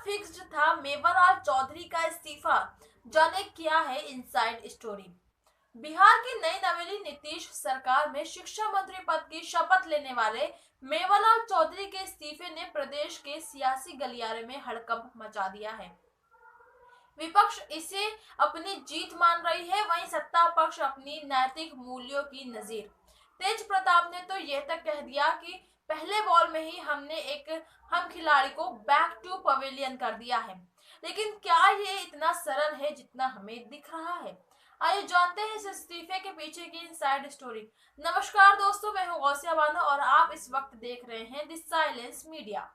Fixed था मेवालाल चौधरी का इस्तीफा। जाने क्या है इनसाइड स्टोरी। बिहार की नई नवेली नीतीश सरकार में शिक्षा मंत्री पद की शपथ लेने वाले मेवालाल चौधरी के इस्तीफे ने प्रदेश के सियासी गलियारे में हड़कंप मचा दिया है। विपक्ष इसे अपनी जीत मान रही है, वहीं सत्ता पक्ष अपनी नैतिक मूल्यों की नजीर। तेज प्रताप ने तो यह तक कह दिया कि पहले बॉल में ही हमने एक हम खिलाड़ी को बैक टू पवेलियन कर दिया है। लेकिन क्या ये इतना सरल है जितना हमें दिख रहा है? आइए जानते हैं इस इस्तीफे के पीछे की इनसाइड स्टोरी। नमस्कार दोस्तों, मैं हूं गौसिया बानो और आप इस वक्त देख रहे हैं द साइलेंस मीडिया।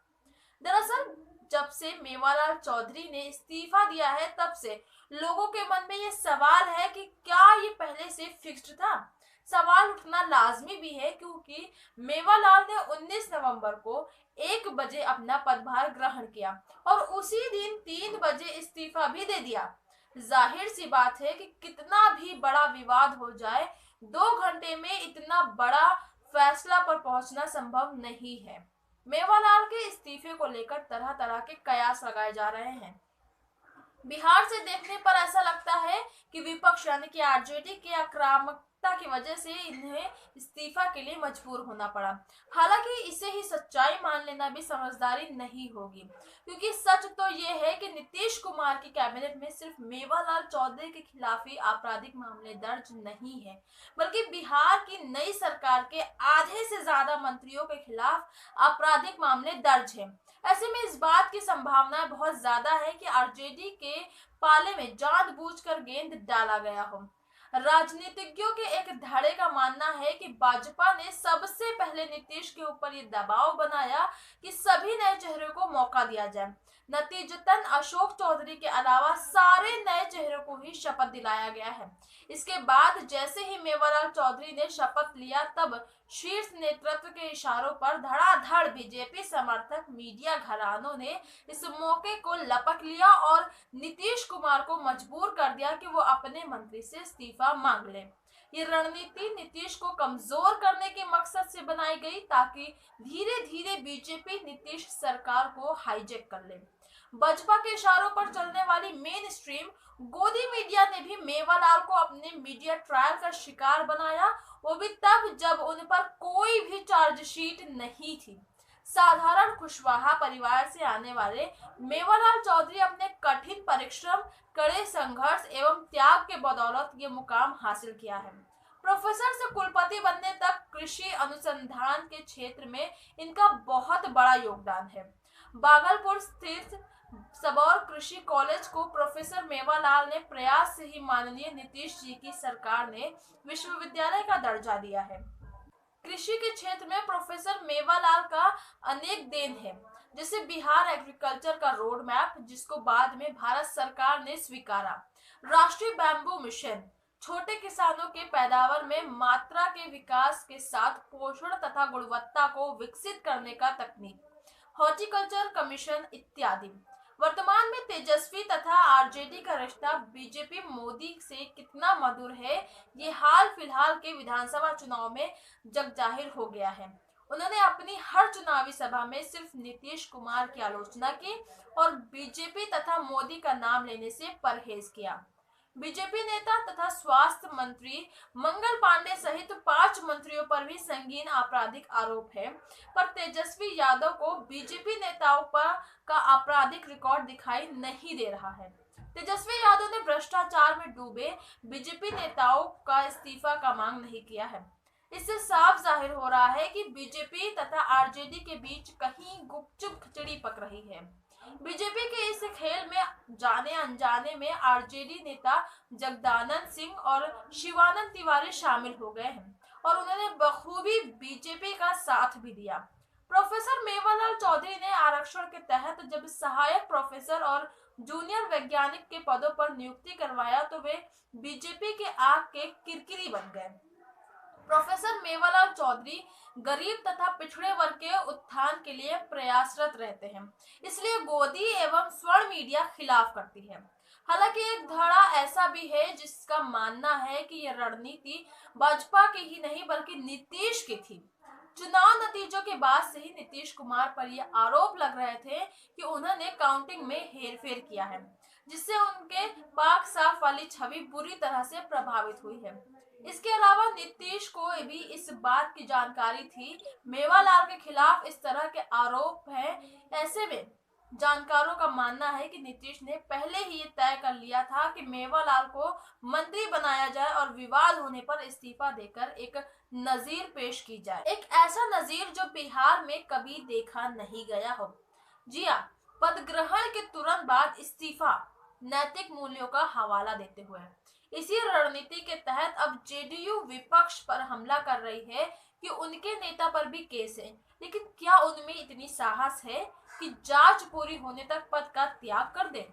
दरअसल जब से मेवालाल चौधरी ने इस्तीफा दिया है तब से लोगों के मन में ये सवाल है कि क्या ये पहले से फिक्स्ड था। सवाल उठना लाजमी भी है क्योंकि मेवालाल ने 19 नवंबर को 1 बजे अपना पदभार ग्रहण किया और उसी दिन 3 बजे इस्तीफा भी दे दिया। जाहिर सी बात है कि कितना भी बड़ा विवाद हो जाए, 2 घंटे में इतना बड़ा फैसला पर पहुंचना संभव नहीं है। मेवालाल के इस्तीफे को लेकर तरह तरह के कयास लगाए जा रहे हैं। बिहार से देखने पर ऐसा लगता है कि विपक्ष यानी कि आरजेडी की आक्रामकता की वजह से इन्हें इस्तीफा के लिए मजबूर होना पड़ा। हालांकि इसे ही सच्चाई मान लेना भी समझदारी नहीं होगी, क्योंकि सच तो ये है कि नीतीश कुमार की कैबिनेट में सिर्फ मेवालाल चौधरी के खिलाफ ही आपराधिक मामले दर्ज नहीं है, बल्कि बिहार की नई सरकार के आधे से ज्यादा मंत्रियों के खिलाफ आपराधिक मामले दर्ज हैं। ऐसे में इस बात की संभावना बहुत ज्यादा है कि आरजेडी के पाले में जानबूझकर गेंद डाला गया हो। राजनीतिज्ञों के एक धड़े का मानना है कि भाजपा ने सबसे पहले नीतीश के ऊपर ये दबाव बनाया कि सभी नए चेहरों को मौका दिया जाए। नतीजतन अशोक चौधरी के अलावा सारे नए चेहरों को ही शपथ दिलाया गया है। इसके बाद जैसे ही मेवालाल चौधरी ने शपथ लिया तब शीर्ष नेतृत्व के इशारों पर धड़ाधड़ बीजेपी समर्थक मीडिया घरानों ने इस मौके को लपक लिया और नीतीश कुमार को मजबूर कर दिया कि वो अपने मंत्री से इस्तीफा मांग ले। ये रणनीति नीतीश को कमजोर करने के मकसद से बनाई गई ताकि धीरे धीरे बीजेपी नीतीश सरकार को हाईजैक कर ले। भाजपा के इशारों पर चलने वाली मेन स्ट्रीम गोदी मीडिया ने भी मेवालाल को अपने मीडिया ट्रायल का शिकार बनाया, वो भी तब जब उन पर कोई भी चार्जशीट नहीं थी। साधारण कुशवाहा परिवार से आने वाले मेवालाल चौधरी अपने कठिन परिश्रम, कड़े संघर्ष एवं त्याग के बदौलत ये मुकाम हासिल किया है। प्रोफेसर से कुलपति बनने तक कृषि अनुसंधान के क्षेत्र में इनका बहुत बड़ा योगदान है। भागलपुर स्थित सबौर कृषि कॉलेज को प्रोफेसर मेवालाल ने प्रयास से ही माननीय नीतीश जी की सरकार ने विश्वविद्यालय का दर्जा दिया है। कृषि के क्षेत्र में प्रोफेसर मेवालाल का अनेक देन है, जैसे बिहार एग्रीकल्चर का रोड मैप जिसको बाद में भारत सरकार ने स्वीकारा, राष्ट्रीय बैम्बू मिशन, छोटे किसानों के पैदावार में मात्रा के विकास के साथ पोषण तथा गुणवत्ता को विकसित करने का तकनीक, हॉर्टिकल्चर कमीशन इत्यादि। वर्तमान में तेजस्वी तथा आरजेडी का रिश्ता बीजेपी मोदी से कितना मधुर है, ये हाल फिलहाल के विधानसभा चुनाव में जगजाहिर हो गया है। उन्होंने अपनी हर चुनावी सभा में सिर्फ नीतीश कुमार की आलोचना की और बीजेपी तथा मोदी का नाम लेने से परहेज किया। बीजेपी नेता तथा स्वास्थ्य मंत्री मंगल पांडे सहित 5 मंत्रियों पर भी संगीन आपराधिक आरोप है, पर तेजस्वी यादव को बीजेपी नेताओं पर का आपराधिक रिकॉर्ड दिखाई नहीं दे रहा है। तेजस्वी यादव ने भ्रष्टाचार में डूबे बीजेपी नेताओं का इस्तीफा का मांग नहीं किया है। इससे साफ जाहिर हो रहा है कि बीजेपी तथा आरजेडी के बीच कहीं गुपचुप खिचड़ी पक रही है। बीजेपी के इस खेल में जाने अनजाने में आरजेडी नेता जगदानंद सिंह और शिवानंद तिवारी शामिल हो गए हैं और उन्होंने बखूबी बीजेपी का साथ भी दिया। प्रोफेसर मेवालाल चौधरी ने आरक्षण के तहत जब सहायक प्रोफेसर और जूनियर वैज्ञानिक के पदों पर नियुक्ति करवाया तो वे बीजेपी के आग के किरकिरी बन गए। प्रोफेसर मेवालाल चौधरी गरीब तथा पिछड़े वर्ग के उत्थान के लिए प्रयासरत रहते हैं, इसलिए गोदी एवं स्वर्ण मीडिया खिलाफ करती है। हालांकि एक धड़ा ऐसा भी है जिसका मानना है कि यह रणनीति भाजपा की ही नहीं बल्कि नीतीश की थी। चुनाव नतीजों के बाद से ही नीतीश कुमार पर यह आरोप लग रहे थे कि उन्होंने काउंटिंग में हेरफेर किया है, जिससे उनके पाक साफ वाली छवि बुरी तरह से प्रभावित हुई है। इसके अलावा नीतीश को भी इस बात की जानकारी थी मेवालाल के खिलाफ इस तरह के आरोप हैं। ऐसे में जानकारों का मानना है कि नीतीश ने पहले ही ये तय कर लिया था कि मेवालाल को मंत्री बनाया जाए और विवाद होने पर इस्तीफा देकर एक नजीर पेश की जाए, एक ऐसा नजीर जो बिहार में कभी देखा नहीं गया हो। जी हाँ, पद ग्रहण के तुरंत बाद इस्तीफा नैतिक मूल्यों का हवाला देते हुए इसी रणनीति के तहत अब जेडीयू विपक्ष पर हमला कर रही है कि उनके नेता पर भी केस है, लेकिन क्या उनमें इतनी साहस है कि जांच पूरी होने तक पद का त्याग कर दें?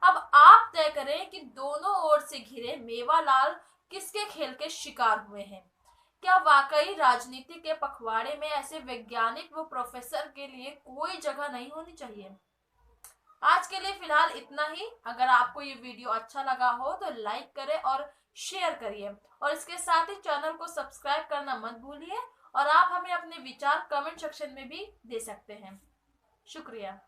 अब आप तय करें कि दोनों ओर से घिरे मेवालाल किसके खेल के शिकार हुए हैं। क्या वाकई राजनीति के पखवाड़े में ऐसे वैज्ञानिक व प्रोफेसर के लिए कोई जगह नहीं होनी चाहिए? आज के लिए फिलहाल इतना ही। अगर आपको ये वीडियो अच्छा लगा हो तो लाइक करें और शेयर करिए, और इसके साथ ही चैनल को सब्सक्राइब करना मत भूलिए। और आप हमें अपने विचार कमेंट सेक्शन में भी दे सकते हैं। शुक्रिया।